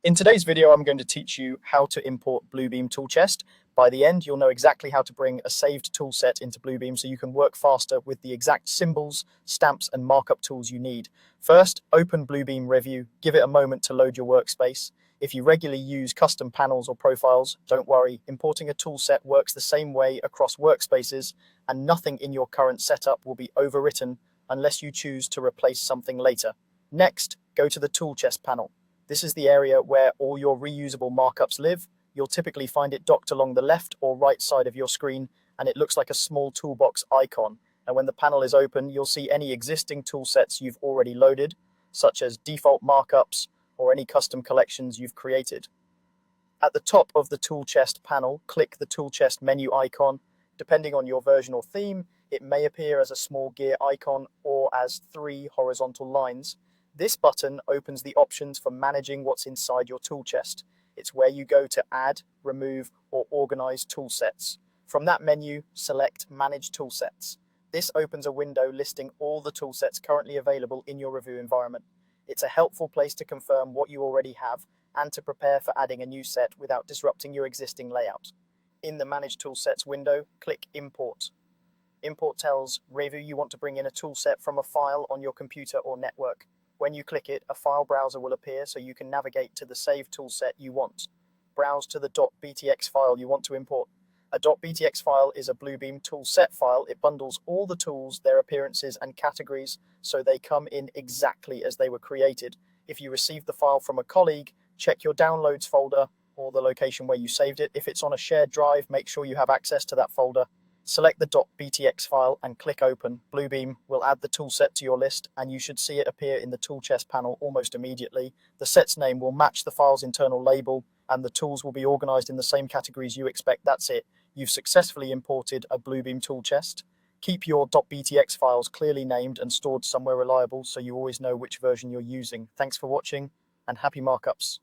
In today's video, I'm going to teach you how to import Bluebeam tool chest. By the end, you'll know exactly how to bring a saved tool set into Bluebeam so you can work faster with the exact symbols, stamps, and markup tools you need. First, open Bluebeam Revu, give it a moment to load your workspace. If you regularly use custom panels or profiles, don't worry, importing a tool set works the same way across workspaces, and nothing in your current setup will be overwritten unless you choose to replace something later. Next, go to the tool chest panel. This is the area where all your reusable markups live. You'll typically find it docked along the left or right side of your screen, and it looks like a small toolbox icon. And when the panel is open, you'll see any existing tool sets you've already loaded, such as default markups or any custom collections you've created. At the top of the tool chest panel, click the tool chest menu icon. Depending on your version or theme, it may appear as a small gear icon or as 3 horizontal lines. This button opens the options for managing what's inside your tool chest. It's where you go to add, remove, or organize tool sets. From that menu, select Manage Toolsets. This opens a window listing all the tool sets currently available in your Revu environment. It's a helpful place to confirm what you already have and to prepare for adding a new set without disrupting your existing layout. In the Manage Toolsets window, click Import. Import tells Revu you want to bring in a tool set from a file on your computer or network. When you click it, a file browser will appear so you can navigate to the saved toolset you want. Browse to the .btx file you want to import. A .btx file is a Bluebeam toolset file. It bundles all the tools, their appearances, and categories so they come in exactly as they were created. If you receive the file from a colleague, check your downloads folder or the location where you saved it. If it's on a shared drive, make sure you have access to that folder. Select the .btx file and click Open. Bluebeam will add the toolset to your list, and you should see it appear in the tool chest panel almost immediately. The set's name will match the file's internal label, and the tools will be organized in the same categories you expect. That's it. You've successfully imported a Bluebeam tool chest. Keep your .btx files clearly named and stored somewhere reliable so you always know which version you're using. Thanks for watching, and happy markups.